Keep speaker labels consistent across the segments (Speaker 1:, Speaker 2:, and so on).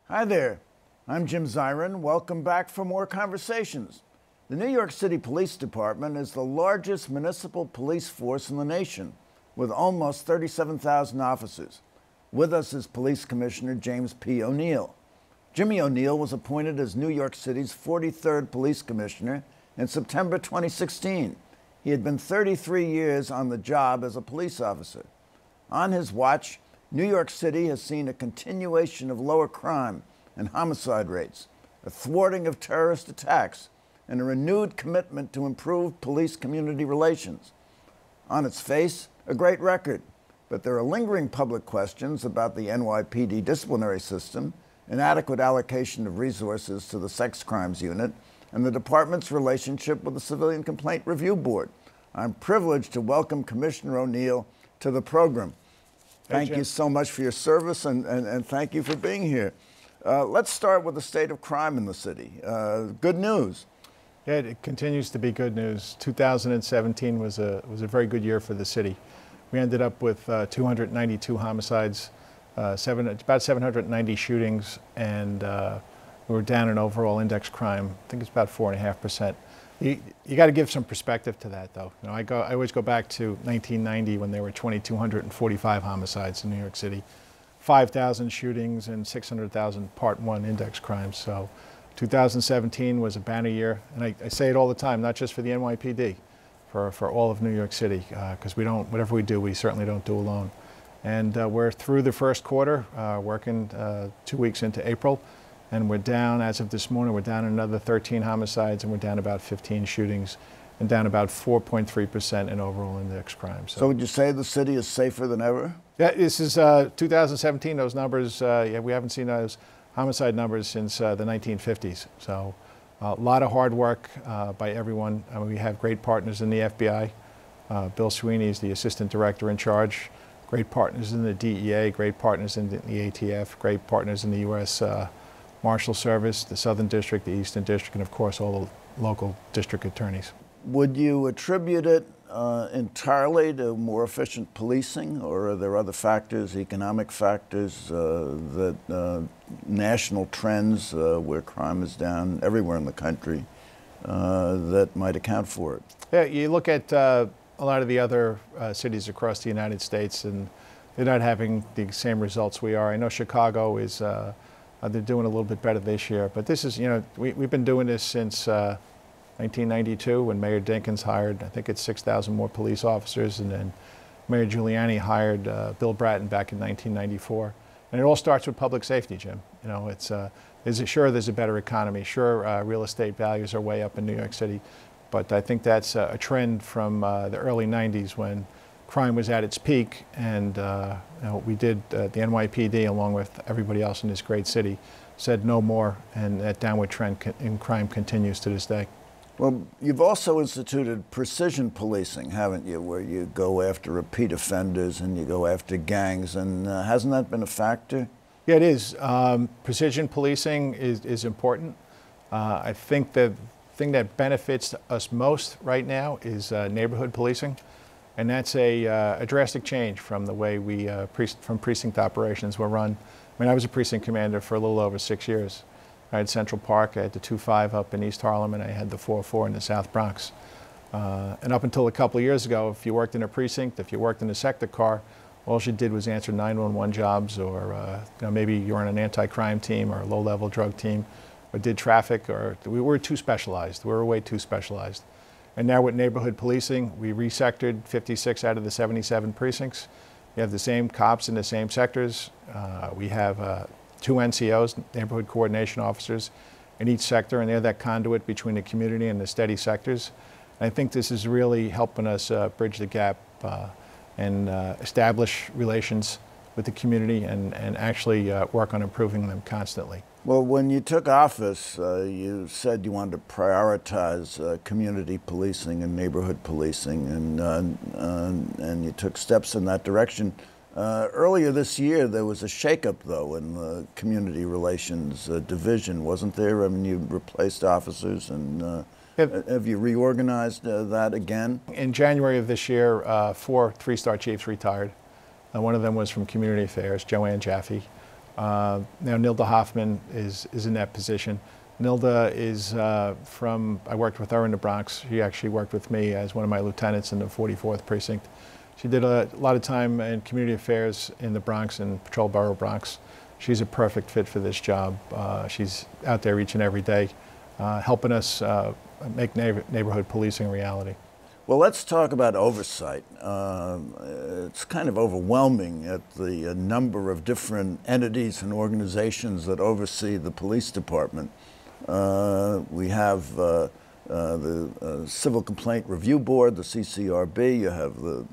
Speaker 1: Hi there, I'm Jim Zirin. Welcome back for more conversations. The New York City Police Department is the largest municipal police force in the nation, with almost 37,000 officers. With us is Police Commissioner James P. O'Neill. Jimmy O'Neill was appointed as New York City's 43rd Police Commissioner in September 2016. He had been 33 years on the job as a police officer. On his watch, New York City has seen a continuation of lower crime and homicide rates, a thwarting of terrorist attacks, and a renewed commitment to improve police-community relations. On its face, a great record, but there are lingering public questions about the NYPD disciplinary system, inadequate allocation of resources to the sex crimes unit, and the department's relationship with the Civilian Complaint Review Board. I'm privileged to welcome Commissioner O'Neill to the program. Thank you so much for your service, and thank you for being here. Let's start with the state of crime in the city. Good news.
Speaker 2: Yeah, it continues to be good news. 2017 was a very good year for the city. We ended up with 292 homicides, about 790 shootings, and we were down in overall index crime. I think it's about 4.5%. You got to give some perspective to that, though. You know, I always go back to 1990 when there were 2,245 homicides in New York City, 5,000 shootings, and 600,000 Part 1 index crimes. So 2017 was a banner year, and I say it all the time, not just for the NYPD, for all of New York City, because whatever we do, we certainly don't do alone. And we're through the first quarter, working 2 weeks into April. And we're down, as of this morning, we're down another 13 homicides, and we're down about 15 shootings, and down about 4.3% in overall index crime.
Speaker 1: So would you say the city is safer than ever?
Speaker 2: Yeah, this is 2017. Those numbers, yeah, we haven't seen those homicide numbers since the 1950s. So a lot of hard work by everyone. I mean, we have great partners in the FBI. Bill Sweeney is the assistant director in charge. Great partners in the DEA, great partners in the ATF, great partners in the U.S. Marshal Service, the Southern District, the Eastern District, and of course all the local district attorneys.
Speaker 1: Would you attribute it entirely to more efficient policing, or are there other factors, economic factors, national trends where crime is down everywhere in the country that might account for it? Yeah,
Speaker 2: you look at a lot of the other cities across the United States, and they're not having the same results we are. I know Chicago is they're doing a little bit better this year, but this is, you know, we've been doing this since 1992 when Mayor Dinkins hired, I think it's 6,000 more police officers, and then Mayor Giuliani hired Bill Bratton back in 1994. And it all starts with public safety, Jim. You know, sure, there's a better economy. Sure, real estate values are way up in New York City, but I think that's a trend from the early 90s when crime was at its peak, and you know, we did, the NYPD, along with everybody else in this great city, said no more, and that downward trend in crime continues to this day.
Speaker 1: Well, you've also instituted precision policing, haven't you, where you go after repeat offenders and you go after gangs, and hasn't that been a factor?
Speaker 2: Yeah, it is. Precision policing is important. I think the thing that benefits us most right now is neighborhood policing. And that's a drastic change from the way from precinct operations were run. I mean, I was a precinct commander for a little over 6 years. I had Central Park, I had the 2-5 up in East Harlem, and I had the 4-4 in the South Bronx. And up until a couple of years ago, if you worked in a precinct, if you worked in a sector car, all you did was answer 911 jobs, or you know, maybe you were on an anti-crime team or a low-level drug team, or did traffic, or we were too specialized. We were way too specialized. And now with neighborhood policing, we resectored 56 out of the 77 precincts. We have the same cops in the same sectors. We have 2 NCOs, neighborhood coordination officers, in each sector, and they're that conduit between the community and the steady sectors. And I think this is really helping us bridge the gap and establish relations with the community and actually work on improving them constantly.
Speaker 1: Well, when you took office, you said you wanted to prioritize community policing and neighborhood policing, and you took steps in that direction. Earlier this year, there was a shakeup, though, in the community relations division, wasn't there? I mean, you replaced officers, and have you reorganized that again?
Speaker 2: In January of this year, 4 3-star chiefs retired. One of them was from Community Affairs, Joanne Jaffe. Now Nilda Hoffman is in that position. Nilda is I worked with her in the Bronx. She actually worked with me as one of my lieutenants in the 44th Precinct. She did a lot of time in community affairs in the Bronx and Patrol Borough Bronx. She's a perfect fit for this job. She's out there each and every day helping us make neighborhood policing a reality.
Speaker 1: Well, let's talk about oversight. It's kind of overwhelming at the number of different entities and organizations that oversee the police department. We have the Civil Complaint Review Board, the CCRB. You have the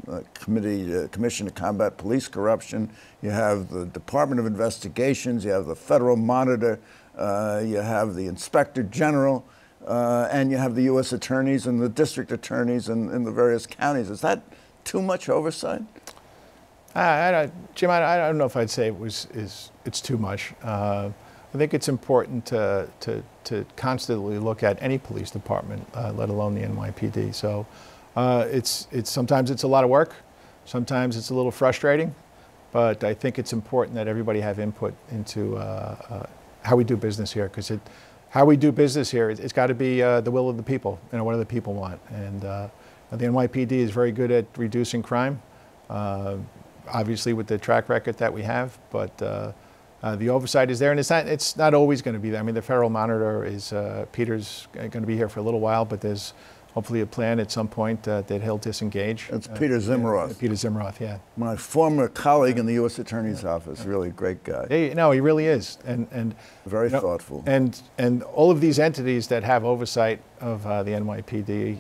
Speaker 1: Commission to Combat Police Corruption. You have the Department of Investigations. You have the Federal Monitor. You have the Inspector General. And you have the U.S. attorneys and the district attorneys in the various counties. Is that too much oversight?
Speaker 2: Jim, I don't know if I'd say it's too much. I think it's important to constantly look at any police department, let alone the NYPD. So sometimes it's a lot of work, sometimes it's a little frustrating, but I think it's important that everybody have input into how we do business here, because how we do business here, it's got to be the will of the people, what do the people want. And the NYPD is very good at reducing crime, obviously with the track record that we have, but the oversight is there, and it's not always going to be there. I mean, the Federal Monitor is, Peter's going to be here for a little while, but there's hopefully a plan at some point that he'll disengage.
Speaker 1: That's Peter Zimroth.
Speaker 2: Peter Zimroth, yeah.
Speaker 1: My former colleague in the U.S. Attorney's Office, really great guy.
Speaker 2: No, he really is. And
Speaker 1: very thoughtful.
Speaker 2: And all of these entities that have oversight of the NYPD,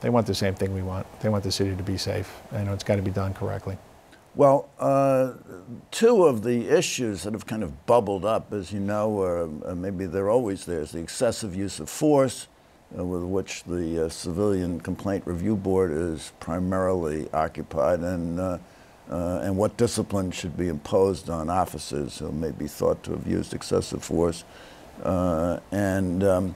Speaker 2: they want the same thing we want. They want the city to be safe. It's got to be done correctly.
Speaker 1: Well, two of the issues that have kind of bubbled up, as you know, maybe they're always there, is the excessive use of force, with which the Civilian Complaint Review Board is primarily occupied, and what discipline should be imposed on officers who may be thought to have used excessive force. Then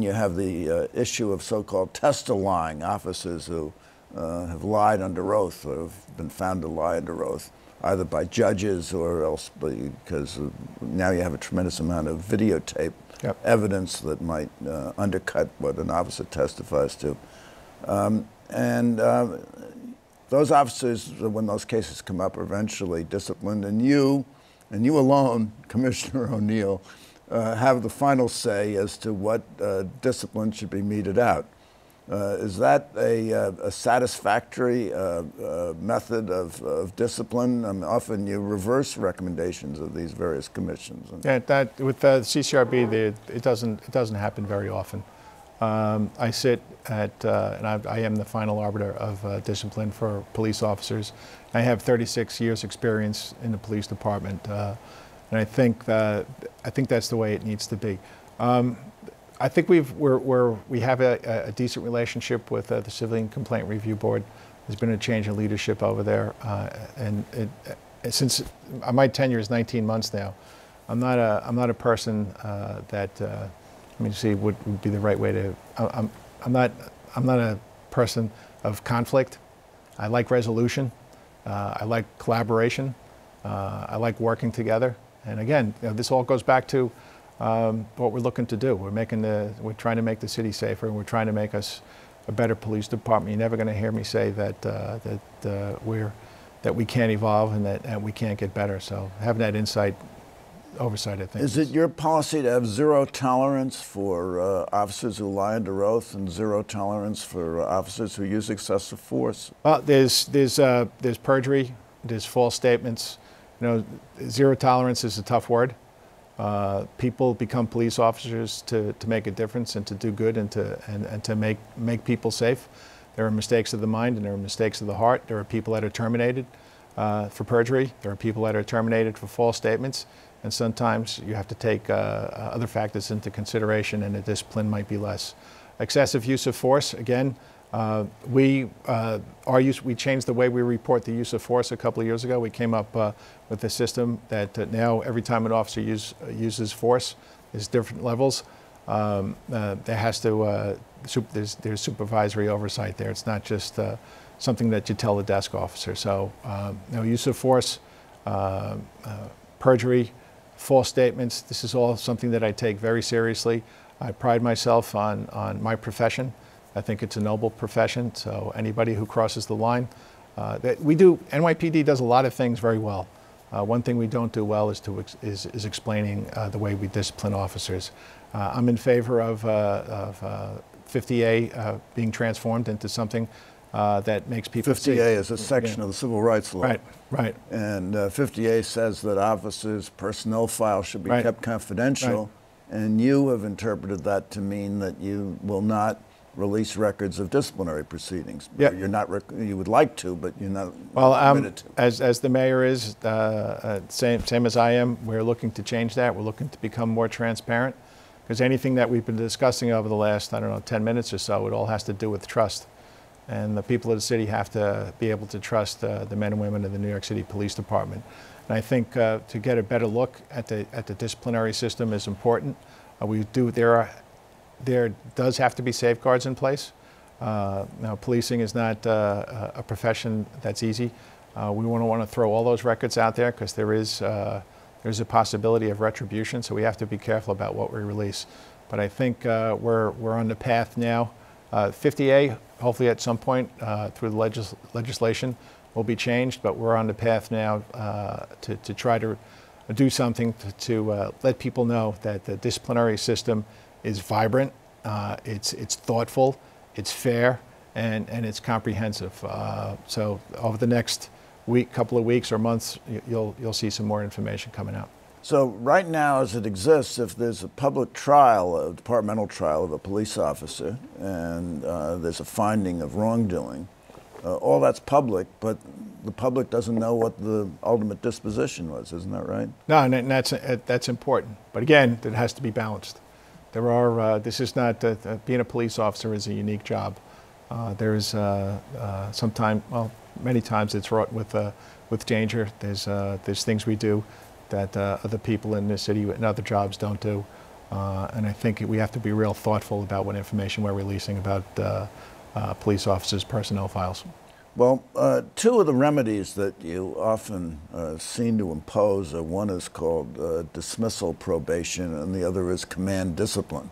Speaker 1: you have the issue of so-called testifying officers who have lied under oath, or have been found to lie under oath, either by judges or else because now you have a tremendous amount of videotape evidence that might undercut what an officer testifies to. Those officers, when those cases come up, are eventually disciplined, and you alone, Commissioner O'Neill, have the final say as to what discipline should be meted out. Is that a satisfactory method of discipline? I mean, often you reverse recommendations of these various commissions.
Speaker 2: Yeah, that with the CCRB, it doesn't happen very often. I sit at, and I am the final arbiter of discipline for police officers. I have 36 years experience in the police department, and I think that's the way it needs to be. I think we have a decent relationship with the Civilian Complaint Review Board. There's been a change in leadership over there, and since my tenure is 19 months now, I'm not a person that let me see would be the right way to. I'm not a person of conflict. I like resolution. I like collaboration. I like working together. And again, this all goes back to what we're looking to do. We're trying to make the city safer, and we're trying to make us a better police department. You're never going to hear me say that we can't evolve and that we can't get better. So having that oversight, I think.
Speaker 1: Is it your policy to have zero tolerance for officers who lie under oath and zero tolerance for officers who use excessive force?
Speaker 2: Well, there's perjury, there's false statements. Zero tolerance is a tough word. People become police officers to make a difference and to do good and to make people safe. There are mistakes of the mind and there are mistakes of the heart. There are people that are terminated for perjury. There are people that are terminated for false statements. And sometimes you have to take other factors into consideration, and the discipline might be less. Excessive use of force, again, we changed the way we report the use of force a couple of years ago. We came up with a system that now every time an officer uses force, there's different levels. There's supervisory oversight there. It's not just something that you tell the desk officer. So use of force perjury, false statements. This is all something that I take very seriously. I pride myself on my profession. I think it's a noble profession, so anybody who crosses the line, NYPD does a lot of things very well. One thing we don't do well is explaining the way we discipline officers. I'm in favor of 50A being transformed into something that makes people
Speaker 1: 50A is a section of the Civil Rights Law.
Speaker 2: Right, right.
Speaker 1: And 50A says that officers' personnel files should be kept confidential, and you have interpreted that to mean that you will not release records of disciplinary proceedings.
Speaker 2: Yeah.
Speaker 1: You're not, you would like to, but you're not
Speaker 2: committed to. As the mayor is, same as I am, we're looking to change that. We're looking to become more transparent, because anything that we've been discussing over the last, 10 minutes or so, it all has to do with trust. And the people of the city have to be able to trust the men and women of the New York City Police Department. And I think to get a better look at the disciplinary system is important. There does have to be safeguards in place. Now, policing is not a profession that's easy. We won't want to throw all those records out there, because there's a possibility of retribution, so we have to be careful about what we release. But I think we're on the path now. 50A, hopefully at some point through the legislation, will be changed, but we're on the path now to try to do something to let people know that the disciplinary system is vibrant, it's thoughtful, it's fair, and it's comprehensive. So over the next couple of weeks or months, you'll see some more information coming out.
Speaker 1: So right now, as it exists, if there's a public trial, a departmental trial of a police officer, and there's a finding of wrongdoing, all that's public, but the public doesn't know what the ultimate disposition was. Isn't that right? No,
Speaker 2: and that's important. But again, it has to be balanced. There are. This is not being a police officer is a unique job. There's sometimes, well, many times it's fraught with danger. There's things we do that other people in this city and other jobs don't do. And I think we have to be real thoughtful about what information we're releasing about police officers' personnel files.
Speaker 1: Well, two of the remedies that you often seem to impose, one is called dismissal probation and the other is command discipline.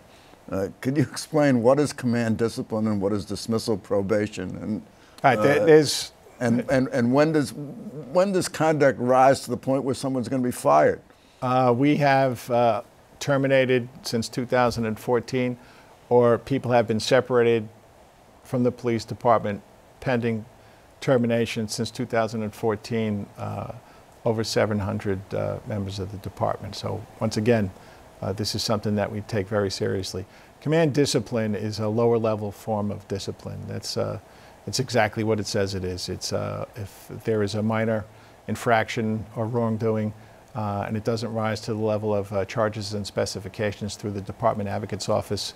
Speaker 1: Could you explain what is command discipline and what is dismissal probation? And, and when does conduct rise to the point where someone's going to be fired?
Speaker 2: We have terminated since 2014, or people have been separated from the police department pending termination since 2014, over 700 members of the department. So once again, this is something that we take very seriously. Command discipline is a lower level form of discipline. It's exactly what it says it is. It's if there is a minor infraction or wrongdoing and it doesn't rise to the level of charges and specifications through the Department Advocate's Office,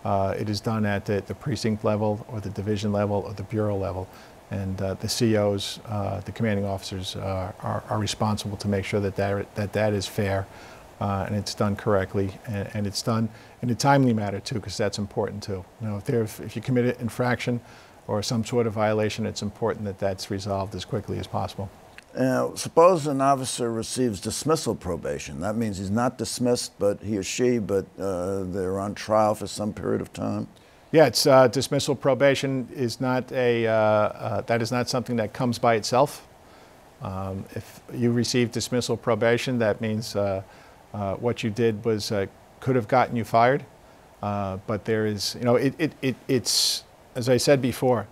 Speaker 2: it is done at the precinct level or the division level or the bureau level. And the COs, the commanding officers, are responsible to make sure that is fair and it's done correctly, and it's done in a timely manner too, because that's important too. You know, if you commit an infraction or some sort of violation, it's important that that's resolved as quickly as possible.
Speaker 1: Now, suppose an officer receives dismissal probation. That means he's not dismissed, but he or she, but they're on trial for some period of time.
Speaker 2: Yeah, it's dismissal probation is not that is not something that comes by itself. If you receive dismissal probation, that means what you did was could have gotten you fired, but there is, you know, it's as I said before,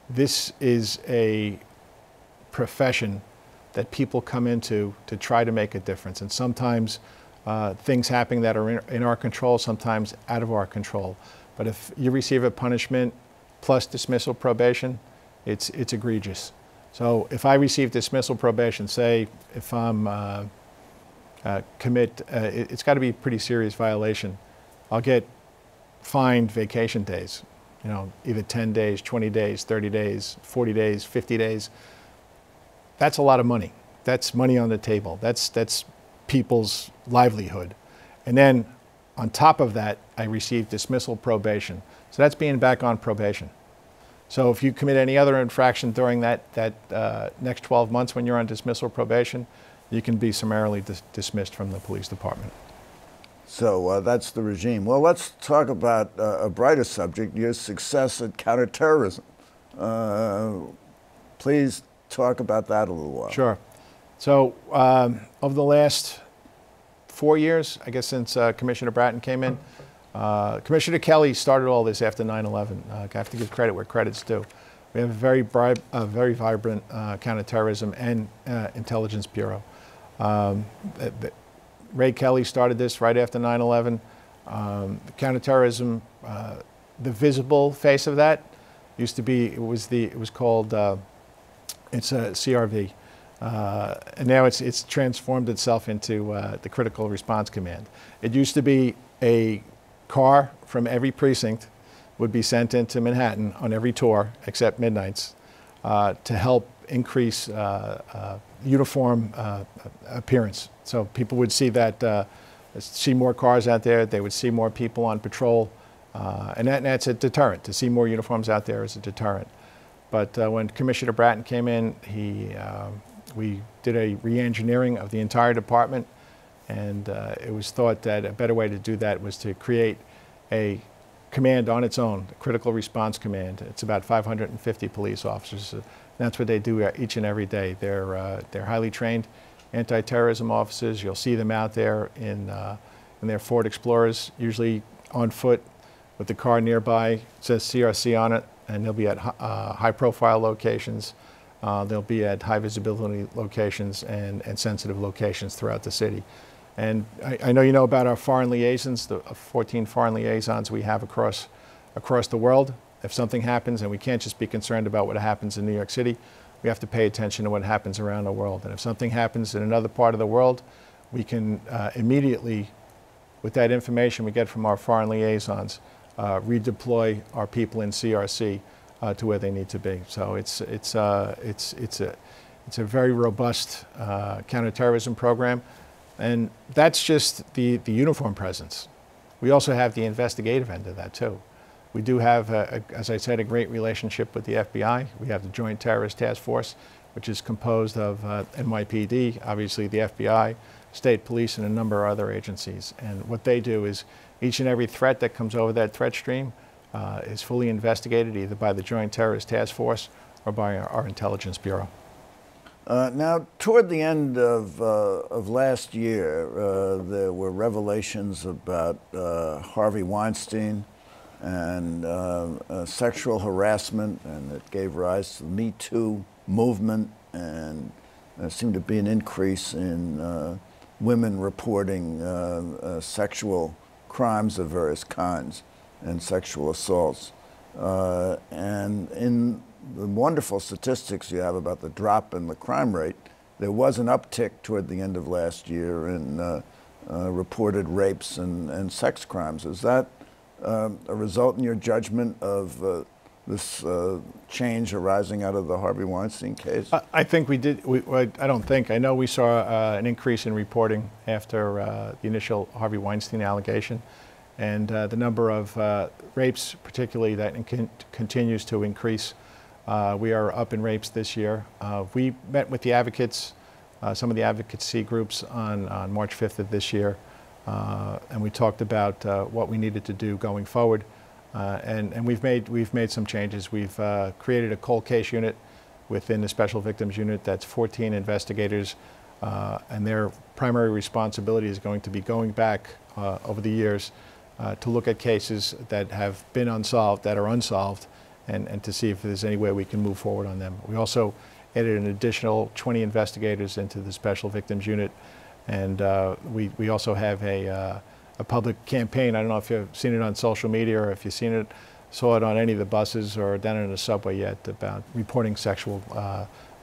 Speaker 2: this is a profession that people come into to try to make a difference, and sometimes things happen that are in our control, sometimes out of our control. But if you receive a punishment plus dismissal probation, it's egregious. So if I receive dismissal probation, say if I'm it's got to be a pretty serious violation, I'll get fined vacation days. You know, either 10 days, 20 days, 30 days, 40 days, 50 days. That's a lot of money. That's money on the table. That's people's livelihood. And then on top of that, I receive dismissal probation. So that's being back on probation. So if you commit any other infraction during that next 12 months when you're on dismissal probation, you can be summarily dismissed from the police department.
Speaker 1: So that's the regime. Well, let's talk about a brighter subject, your success at counterterrorism. Please talk about that a little while.
Speaker 2: Sure. So over the last 4 years, I guess since Commissioner Bratton came in, Commissioner Kelly started all this after 9/11. I have to give credit where credit's due. We have a very vibrant counterterrorism and intelligence bureau. Ray Kelly started this right after 9/11. Counterterrorism, the visible face of that used to be, it was called, it's a CRV. And now it's transformed itself into the Critical Response Command. It used to be a car from every precinct would be sent into Manhattan on every tour except midnights to help increase uniform appearance. So people would see that, see more cars out there, they would see more people on patrol, and that's a deterrent. To see more uniforms out there is a deterrent. But when Commissioner Bratton came in, we did a re-engineering of the entire department, and it was thought that a better way to do that was to create a command on its own, the Critical Response Command. It's about 550 police officers. That's what they do each and every day. They're highly trained anti-terrorism officers. You'll see them out there in their Ford Explorers, usually on foot with the car nearby. It says CRC on it, and they'll be at high-profile locations. They'll be at high-visibility locations and sensitive locations throughout the city. And I know you know about our foreign liaisons, the 14 foreign liaisons we have across the world. If something happens, and we can't just be concerned about what happens in New York City, we have to pay attention to what happens around the world. And if something happens in another part of the world, we can immediately, with that information we get from our foreign liaisons, redeploy our people in CRC to where they need to be. So it's a very robust counterterrorism program, and that's just the uniform presence. We also have the investigative end of that too. We do have, as I said, a great relationship with the FBI. We have the Joint Terrorist Task Force, which is composed of NYPD, obviously the FBI, state police, and a number of other agencies. And what they do is each and every threat that comes over that threat stream is fully investigated either by the Joint Terrorist Task Force or by our Intelligence Bureau.
Speaker 1: Now, toward the end of last year, there were revelations about Harvey Weinstein and sexual harassment, and it gave rise to the Me Too movement, and there seemed to be an increase in women reporting sexual crimes of various kinds and sexual assaults. And in the wonderful statistics you have about the drop in the crime rate, there was an uptick toward the end of last year in reported rapes and sex crimes. Is that a result in your judgment of this change arising out of the Harvey Weinstein case?
Speaker 2: I think we did. I don't think. I know we saw an increase in reporting after the initial Harvey Weinstein allegation. And the number of rapes, particularly, that continues to increase. We are up in rapes this year. We met with the advocates, some of the advocacy groups on March 5th of this year, and we talked about what we needed to do going forward. And we've made some changes. We've created a cold case unit within the Special Victims Unit that's 14 investigators, and their primary responsibility is going to be going back over the years to look at cases that have been unsolved, that are unsolved, and to see if there's any way we can move forward on them. We also added an additional 20 investigators into the Special Victims Unit, and we also have a public campaign. I don't know if you've seen it on social media or if you've saw it on any of the buses or down in the subway yet, about reporting sexual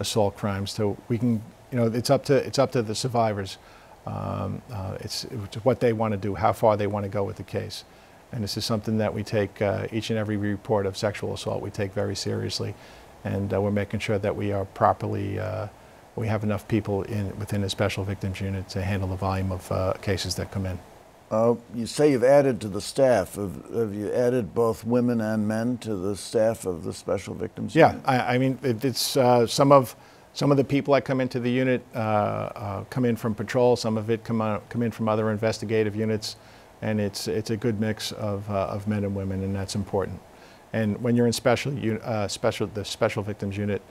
Speaker 2: assault crimes. So we can, it's up to the survivors. It's what they want to do, how far they want to go with the case. And this is something that we take, each and every report of sexual assault, we take very seriously. And we're making sure that we are properly, we have enough people within the Special Victims Unit to handle the volume of cases that come in.
Speaker 1: You say you've added to the staff. Have you added both women and men to the staff of the Special Victims Unit?
Speaker 2: Yeah, I mean, it's some of Some of the people that come into the unit come in from patrol. Some of it come in from other investigative units, and it's a good mix of men and women, and that's important. And when you're in the special victims unit,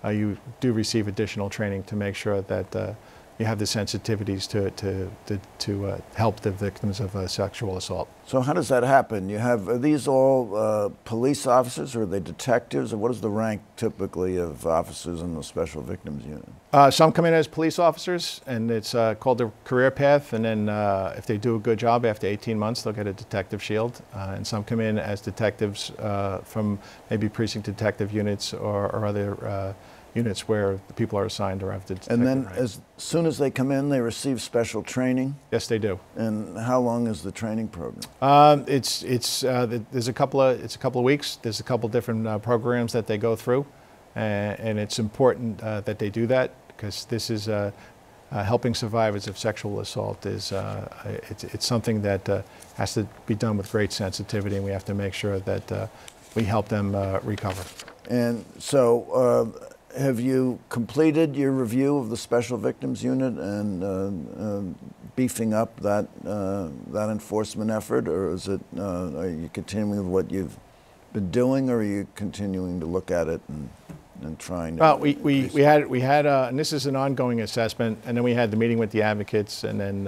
Speaker 2: you do receive additional training to make sure that you have the sensitivities to help the victims of sexual assault.
Speaker 1: So how does that happen? Are these all police officers, or are they detectives, or what is the rank typically of officers in the special victims unit?
Speaker 2: Some come in as police officers, and it's called a career path, and then if they do a good job after 18 months, they'll get a detective shield. And some come in as detectives from maybe precinct detective units or other units where the people are assigned or have the detective.
Speaker 1: And then
Speaker 2: rank.
Speaker 1: as soon as they come in, they receive special training?
Speaker 2: Yes, they do.
Speaker 1: And how long is the training program?
Speaker 2: There's a couple of weeks. There's a couple different programs that they go through, and it's important that they do that, because this is helping survivors of sexual assault is it's something that has to be done with great sensitivity, and we have to make sure that we help them recover. And
Speaker 1: so have you completed your review of the Special Victims Unit and beefing up that enforcement effort, or is it, are you continuing with what you've been doing, or are you continuing to look at it and trying to?
Speaker 2: Well, we had and this is an ongoing assessment, and then we had the meeting with the advocates, and then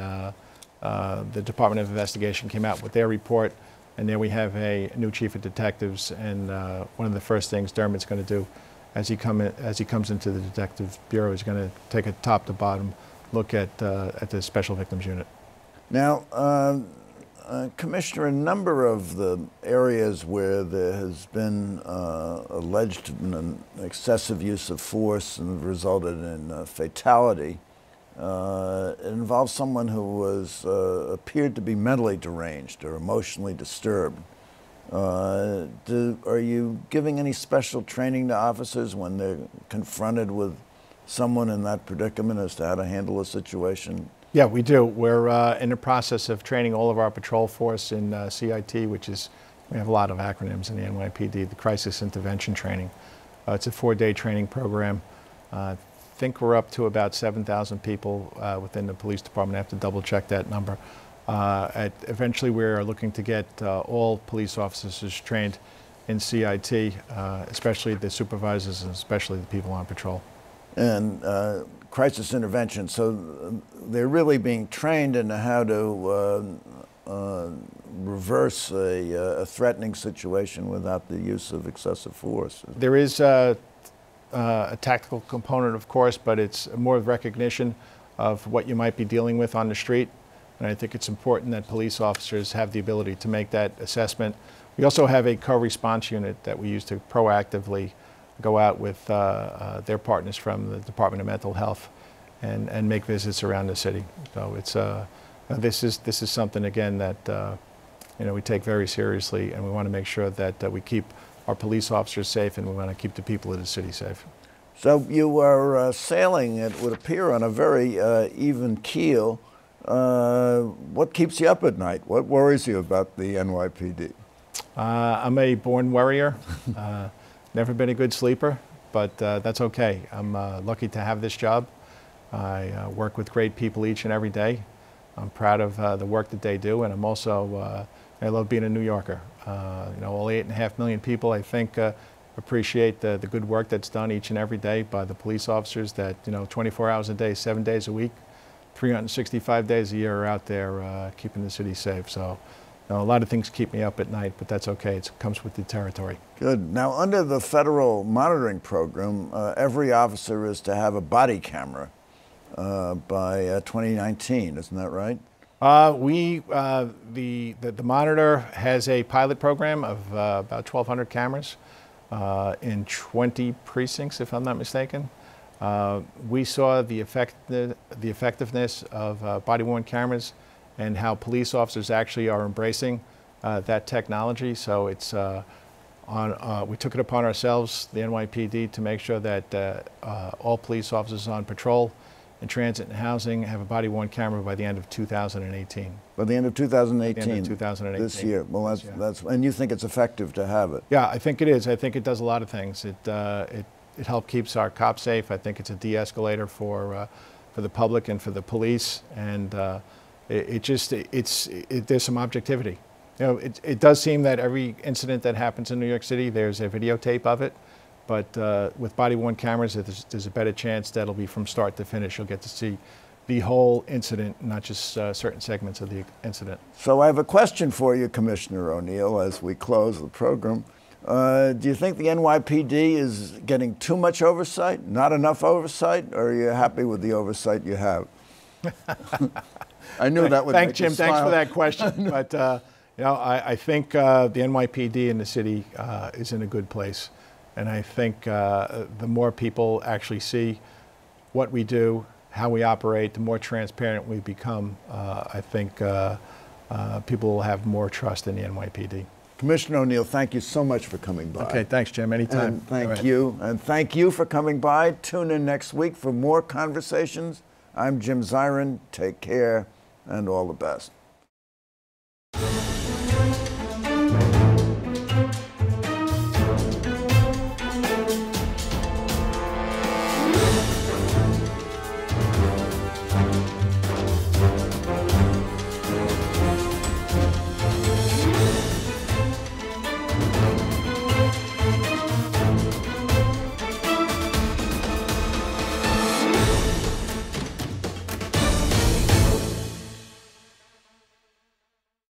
Speaker 2: the Department of Investigation came out with their report, and there we have a new chief of detectives, and one of the first things Dermot's going to do as he comes into the Detective Bureau is going to take a top to bottom look at the Special Victims Unit.
Speaker 1: Now, Commissioner, a number of the areas where there has been alleged an excessive use of force and resulted in fatality, it involves someone who appeared to be mentally deranged or emotionally disturbed. Are you giving any special training to officers when they're confronted with someone in that predicament as to how to handle a situation?
Speaker 2: Yeah, we do. We're in the process of training all of our patrol force in CIT, which is, we have a lot of acronyms in the NYPD, the Crisis Intervention Training. It's a 4-day training program. I think we're up to about 7,000 people within the police department. I have to double check that number. Eventually, we're looking to get all police officers trained in CIT, especially the supervisors and especially the people on patrol.
Speaker 1: And crisis intervention, so they're really being trained in how to reverse a threatening situation without the use of excessive force.
Speaker 2: There is a tactical component, of course, but it's more recognition of what you might be dealing with on the street. And I think it's important that police officers have the ability to make that assessment. We also have a co-response unit that we use to proactively go out with their partners from the Department of Mental Health and make visits around the city. So it's this is something, again, that we take very seriously, and we want to make sure that we keep our police officers safe, and we want to keep the people of the city safe.
Speaker 1: So you are sailing, it would appear, on a very even keel. What keeps you up at night? What worries you about the NYPD?
Speaker 2: I'm a born worrier. Never been a good sleeper, but that's okay. I'm lucky to have this job. I work with great people each and every day. I'm proud of the work that they do, and I'm also, I love being a New Yorker. All 8.5 million people, I think, appreciate the good work that's done each and every day by the police officers that, 24 hours a day, 7 days a week, 365 days a year are out there keeping the city safe. So a lot of things keep me up at night, but that's okay. It comes with the territory.
Speaker 1: Good. Now, under the federal monitoring program, every officer is to have a body camera by 2019. Isn't that right?
Speaker 2: The monitor has a pilot program of about 1,200 cameras in 20 precincts, if I'm not mistaken. We saw the effectiveness of body-worn cameras and how police officers actually are embracing that technology. So it's we took it upon ourselves, the NYPD, to make sure that all police officers on patrol, in transit and housing, have a body-worn camera by the end of 2018.
Speaker 1: By the end of 2018?
Speaker 2: The end of 2018.
Speaker 1: This year. Well, and you think it's effective to have it?
Speaker 2: Yeah, I think it is. I think it does a lot of things. It it helps keeps our cops safe. I think it's a de-escalator for the public and for the police, and there's some objectivity. You know, it does seem that every incident that happens in New York City, there's a videotape of it, but with body-worn cameras, there's a better chance that it'll be from start to finish. You'll get to see the whole incident, not just certain segments of the incident.
Speaker 1: So I have a question for you, Commissioner O'Neill, as we close the program. Do you think the NYPD is getting too much oversight, not enough oversight, or are you happy with the oversight you have? I knew that would make
Speaker 2: Thanks, Jim.
Speaker 1: you smile.
Speaker 2: Thanks for that question. But you know, I think the NYPD in the city is in a good place, and I think the more people actually see what we do, how we operate, the more transparent we become, I think people will have more trust in the NYPD.
Speaker 1: Commissioner O'Neill, thank you so much for coming by.
Speaker 2: Okay, thanks, Jim. Anytime.
Speaker 1: And thank you. And thank you for coming by. Tune in next week for more conversations. I'm Jim Zirin. Take care and all the best.